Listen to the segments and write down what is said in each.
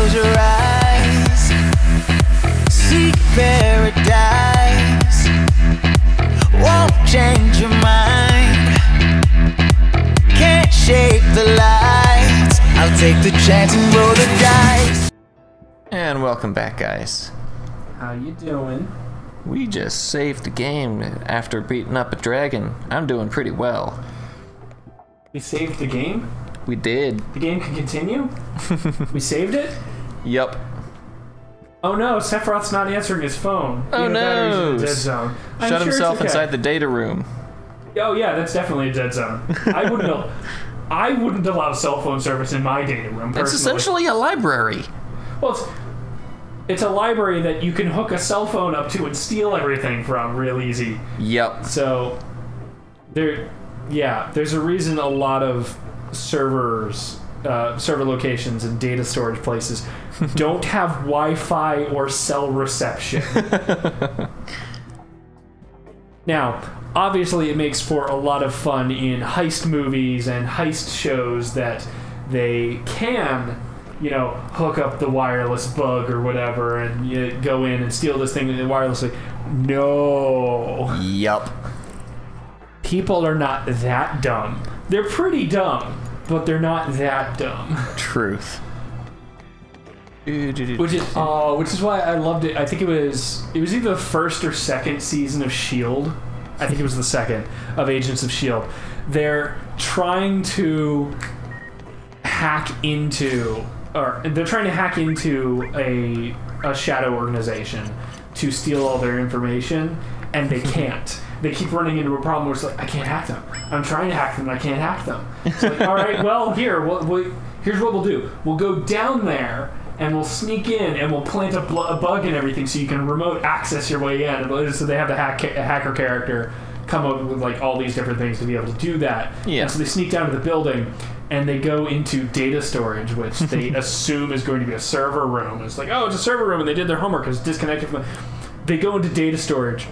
close your eyes, seek paradise, won't change your mind, can't shape the lights, I'll take the chance and roll the dice. And welcome back, guys. How you doing? We just saved the game after beating up a dragon. I'm doing pretty well. We saved the game? We did. The game can continue? We saved it? Yup. Oh no, Sephiroth's not answering his phone. Oh no! He's in a dead zone. Shut himself inside the data room. Oh yeah, that's definitely a dead zone. I wouldn't allow cell phone service in my data room, personally. It's essentially a library. Well, it's a library that you can hook a cell phone up to and steal everything from real easy. Yep. So, there's a reason a lot of server locations and data storage places don't have Wi-Fi or cell reception. Now, obviously it makes for a lot of fun in heist movies and heist shows that they can, hook up the wireless bug or whatever and you go in and steal this thing wirelessly. No. Yup. People are not that dumb. They're pretty dumb, but they're not that dumb. Truth. Which is why I loved it. I think it was either the first or second season of S.H.I.E.L.D. I think it was the second of Agents of S.H.I.E.L.D. They're trying to hack into a shadow organization to steal all their information, and they can't. They keep running into a problem where it's like, I can't hack them. I'm trying to hack them, and I can't hack them. It's like, all right, well, here's what we'll do. We'll go down there, and we'll sneak in, and we'll plant a bug and everything so you can remote access your way in. So they have the hacker character come up with like all these different things to be able to do that. Yeah. And so they sneak down to the building, and they go into data storage, which they assume is going to be a server room. It's like, oh, it's a server room, and they did their homework. It's disconnected from. They go into data storage,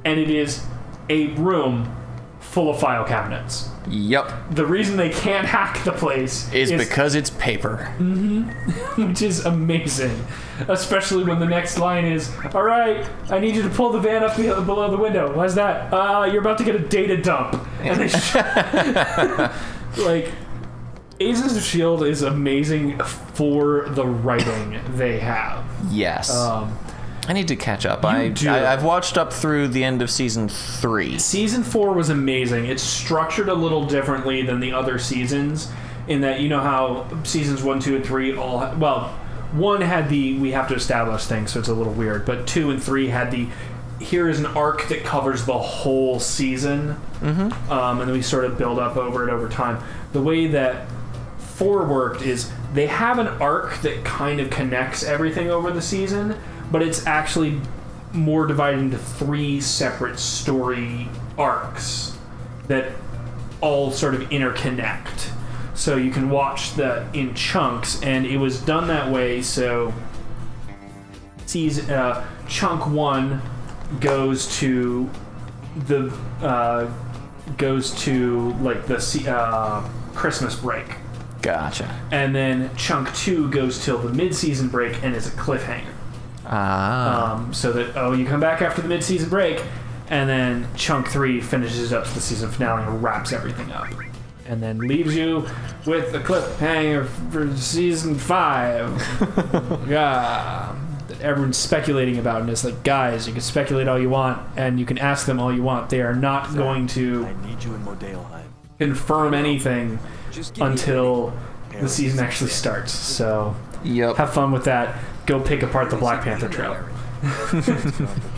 and it is a room full of file cabinets. Yep. The reason they can't hack the place is because it's paper. Mm-hmm. Which is amazing. Especially when the next line is, all right, I need you to pull the van up below the window. Why's that? You're about to get a data dump. And they like, Agents of S.H.I.E.L.D. is amazing for the writing they have. Yes. I need to catch up. I've watched up through the end of Season 3. Season 4 was amazing. It's structured a little differently than the other seasons in that, you know how Seasons 1, 2, and 3 all... Well, 1 had the we have to establish things, so it's a little weird, but 2 and 3 had the here is an arc that covers the whole season, and then we sort of build up over it over time. The way that 4 worked is they have an arc that kind of connects everything over the season, but it's actually more divided into 3 separate story arcs that all sort of interconnect. So you can watch in chunks, and it was done that way. So chunk 1 goes to the Christmas break. Gotcha. And then chunk 2 goes till the mid-season break and is a cliffhanger. So that you come back after the mid-season break, and then chunk 3 finishes up to the season finale and wraps everything up, and then leaves you with a cliffhanger for season 5. Yeah, that everyone's speculating about, and it's like, guys, you can speculate all you want, and you can ask them all you want. They are not going to confirm anything until the season actually starts. So have fun with that. Go pick apart the Black Panther trailer.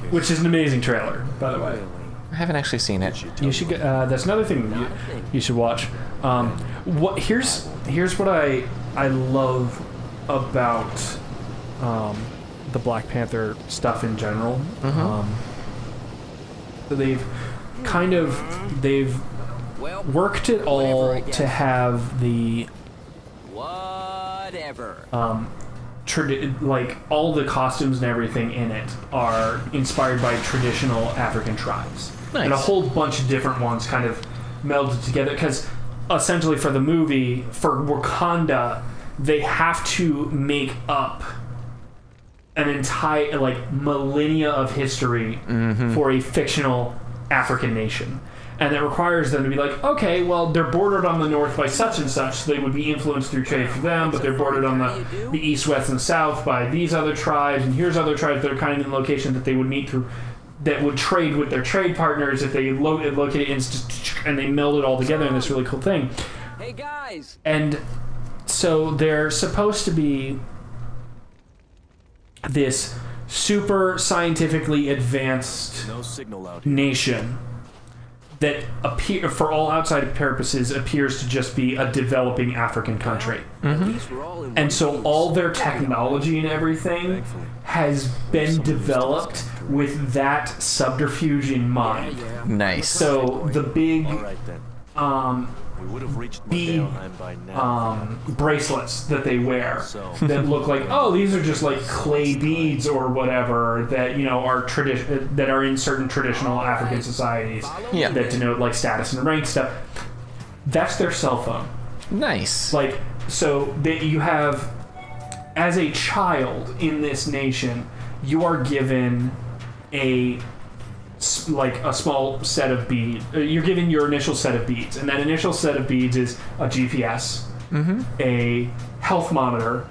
Which is an amazing trailer, by the way. I haven't actually seen it. You should. That's another thing you should watch. Here's what I love about the Black Panther stuff in general. So they've worked it all to have the like all the costumes and everything in it are inspired by traditional African tribes. Nice. And a whole bunch of different ones kind of melded together, because essentially for the movie, for Wakanda they have to make up an entire like millennia of history for a fictional African nation. And that requires them to be like, okay, well, they're bordered on the north by such and such, so they would be influenced through trade for them, but they're bordered on the east, west, and south by these other tribes, and here's other tribes that are kind of in the location that they would meet through, that would trade with their trade partners if they located and they meld it all together in this really cool thing. Hey, guys! And so they're supposed to be this super scientifically advanced nation that for all outside purposes appears to just be a developing African country. And so all their technology and everything has been developed with that subterfuge in mind. Nice. So the big bead bracelets that they wear that look like, oh, these are just like clay beads or whatever that, you know, are that are in certain traditional African societies that denote like status and rank stuff. That's their cell phone. Nice. Like, so that you have, as a child in this nation, you are given a small set of beads. You're given your initial set of beads, and that initial set of beads is a GPS, a health monitor,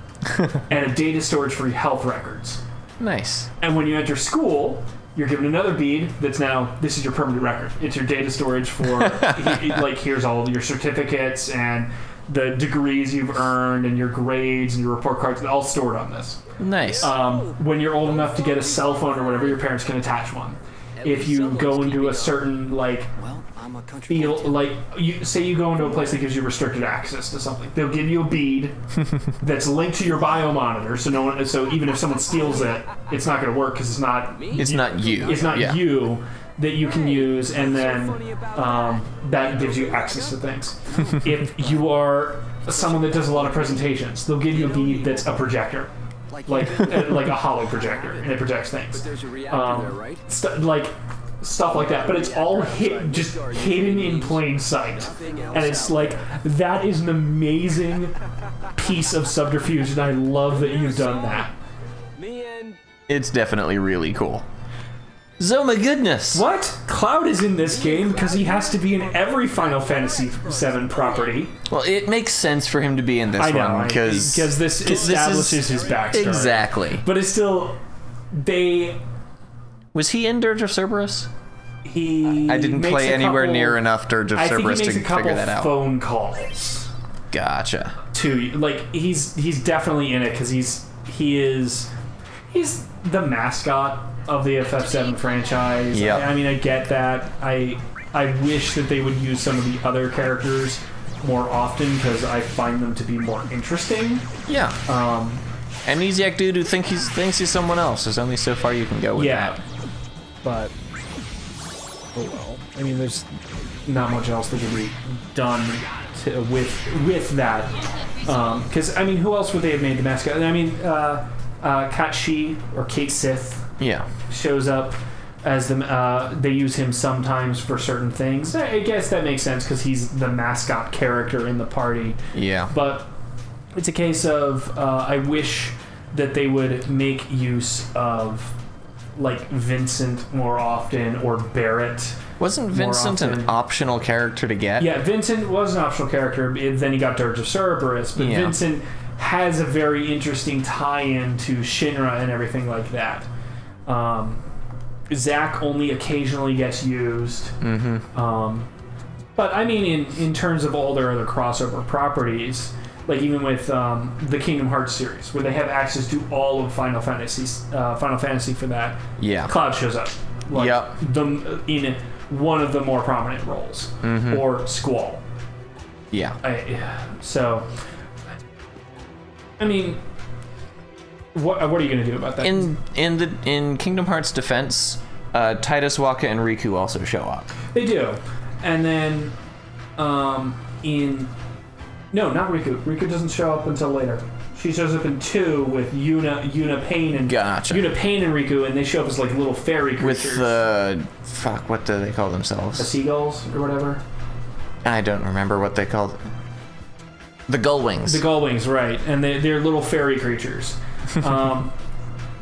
and a data storage for your health records. Nice. And when you enter school, you're given another bead that's now, this is your permanent record. It's your data storage for, like, here's all of your certificates and the degrees you've earned and your grades and your report cards, all stored on this. Nice. When you're old enough to get a cell phone or whatever, your parents can attach one. If you go into a certain, like, feel, like, say you go into a place that gives you restricted access to something, they'll give you a bead that's linked to your bio monitor, so even if someone steals it, it's not going to work because it's not you. It's not you that you can use, and then that gives you access to things. If you are someone that does a lot of presentations, they'll give you a bead that's a projector. Like a hollow projector, and it projects things. Like stuff like that, but it's all just hidden in plain sight. And it's like, that is an amazing piece of subterfuge, and I love that you've done that. It's definitely really cool. So my goodness. What? Cloud is in this game because he has to be in every Final Fantasy VII property. Well, it makes sense for him to be in this one because this establishes his backstory. Exactly. But it's still, was he in Dirge of Cerberus? I didn't play anywhere near enough Dirge of Cerberus to figure that out. Phone calls. Gotcha. He's definitely in it because he's the mascot of the FF7 franchise. Yep. I mean, I get that. I wish that they would use some of the other characters more often because I find them to be more interesting. Yeah. Amnesiac dude who thinks he's someone else. There's only so far you can go with that. But oh well. I mean, there's not much else that can be done with that. Because I mean, who else would they have made the mascot? I mean, Kat Shi or Kate Sith. Yeah. Shows up as they use him sometimes for certain things. I guess that makes sense because he's the mascot character in the party. Yeah. But it's a case of I wish that they would make use of like Vincent more often or Barrett. Wasn't Vincent an optional character to get? Yeah, Vincent was an optional character. Then he got Dirge of Cerberus, but Vincent has a very interesting tie-in to Shinra and everything like that. Zack only occasionally gets used. But I mean, in terms of all their other crossover properties, like even with the Kingdom Hearts series, where they have access to all of Final Fantasy for that, Cloud shows up. Like, in one of the more prominent roles, or Squall. So, I mean, what are you going to do about that? In Kingdom Hearts defense, Titus, Waka, and Riku also show up. They do, and then no, not Riku. Riku doesn't show up until later. She shows up in 2 with Yuna Pain and Yuna Pain and Riku, and they show up as like little fairy creatures. With what do they call themselves? The seagulls or whatever. I don't remember what they called. The Gullwings. The Gullwings, right. And they're little fairy creatures.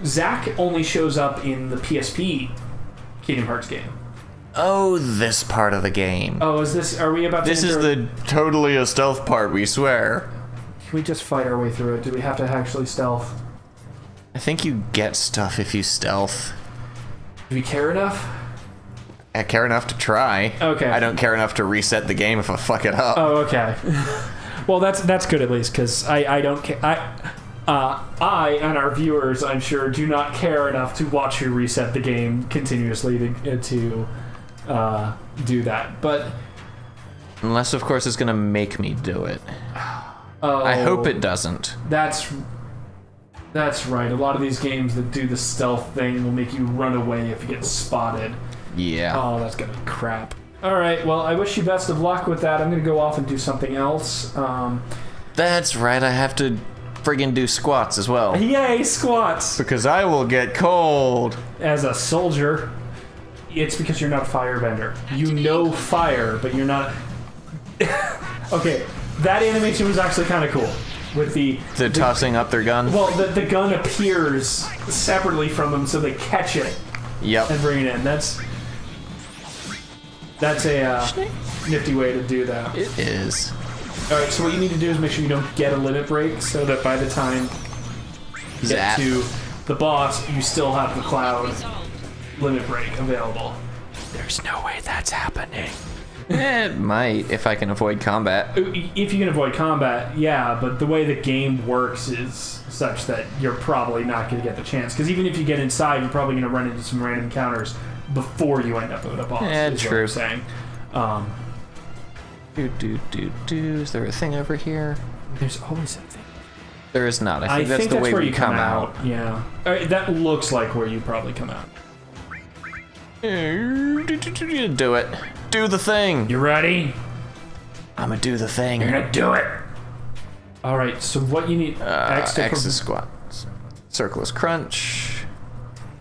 Zack only shows up in the PSP Kingdom Hearts game. Oh, this part of the game. Oh, are we about to This is the totally a stealth part, we swear. Can we just fight our way through it? Do we have to actually stealth? I think you get stuff if you stealth. Do we care enough? I care enough to try. Okay. I don't care enough to reset the game if I fuck it up. Oh, okay. Well, that's good at least, because I don't care. I and our viewers, I'm sure, do not care enough to watch you reset the game continuously to do that. But unless, of course, it's gonna make me do it. Oh, I hope it doesn't. That's right. A lot of these games that do the stealth thing will make you run away if you get spotted. Yeah. Oh, that's gonna be crap. Alright, well, I wish you best of luck with that. I'm gonna go off and do something else. That's right, I have to friggin' do squats as well. Yay, squats! Because I will get cold. As a soldier, it's because you're not a firebender. You know fire, but you're not... Okay, that animation was actually kind of cool. With the tossing up their gun? Well, the gun appears separately from them, so they catch it. Yep. And bring it in. That's a nifty way to do that. It is. Alright, so what you need to do is make sure you don't get a limit break, so that by the time you get to the boss, you still have the Cloud limit break available. There's no way that's happening. It might, if I can avoid combat. If you can avoid combat, yeah, but the way the game works is such that you're probably not going to get the chance. Because even if you get inside, you're probably going to run into some random encounters before you end up with a boss. Yeah, is true. What I'm saying. Is there a thing over here? There's always a thing. There is not. I think that's the way where we you come out. Yeah. That looks like where you probably come out. Do it. Do the thing. You ready? I'm gonna do the thing. You're gonna do it. All right. So what you need? X is squat. Circle is crunch.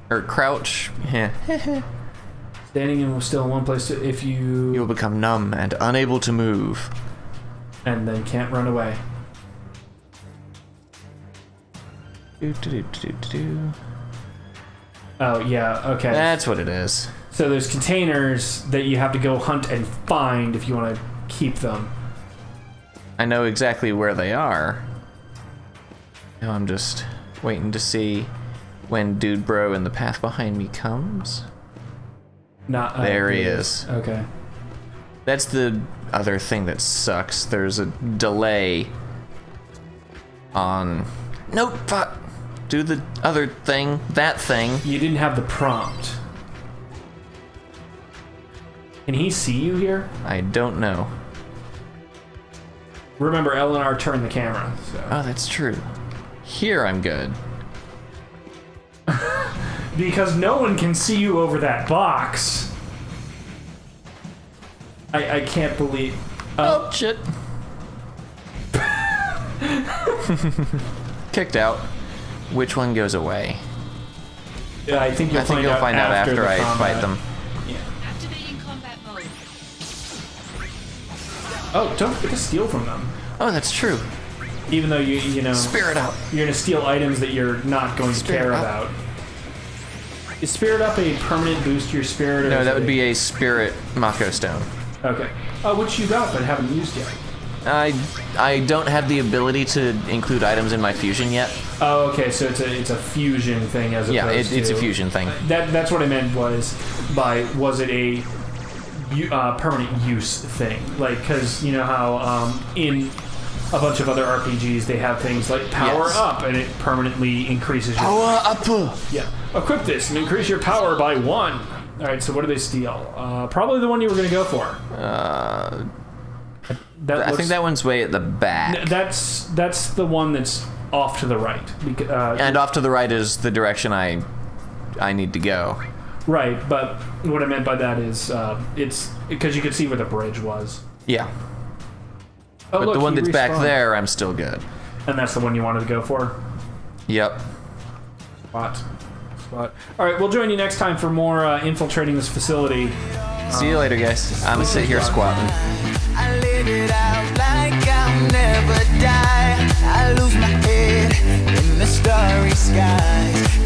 Or crouch. Yeah. Standing in still in one place. If you'll become numb and unable to move. And then can't run away. Oh yeah. Okay. That's what it is. So there's containers that you have to go hunt and find if you want to keep them. I know exactly where they are. Now I'm just waiting to see when Dude Bro in the path behind me comes. There he is. Okay. That's the other thing that sucks. There's a delay on... Nope, fuck. Do the other thing, that thing. You didn't have the prompt. Can he see you here? I don't know. Remember, L and R turned the camera. So. Oh, that's true. Here I'm good. Because no one can see you over that box. I can't believe... oh, shit. Kicked out. Which one goes away? Yeah, I think you'll find out after I fight them. Yeah. Activating combat mode. Oh, don't forget to steal from them. Oh, that's true. Even though you know... Spirit up. You're gonna steal items that you're not going to care about. Is Spirit Up a permanent boost to your spirit? Or no, that would be a Spirit Mako Stone. Okay. Which you got but haven't used yet. I don't have the ability to include items in my fusion yet. Oh, okay. So it's a fusion thing as opposed to... it's a fusion thing. That's what I meant was it a permanent use thing? Like, because you know how in a bunch of other RPGs they have things like power up and it permanently increases your power up. Yeah. Equip this and increase your power by 1. All right. So what do they steal? Probably the one you were going to go for. I think that one's way at the back. That's the one that's off to the right. And off to the right is the direction I need to go. Right, but what I meant by that is it's because you could see where the bridge was. Yeah. Oh, but look, the one that's back there, I'm still good. And that's the one you wanted to go for? Yep. Spot. All right, we'll join you next time for more infiltrating this facility. See you later, guys. I'm gonna sit here squatting. I live it out like I'll never die. skies.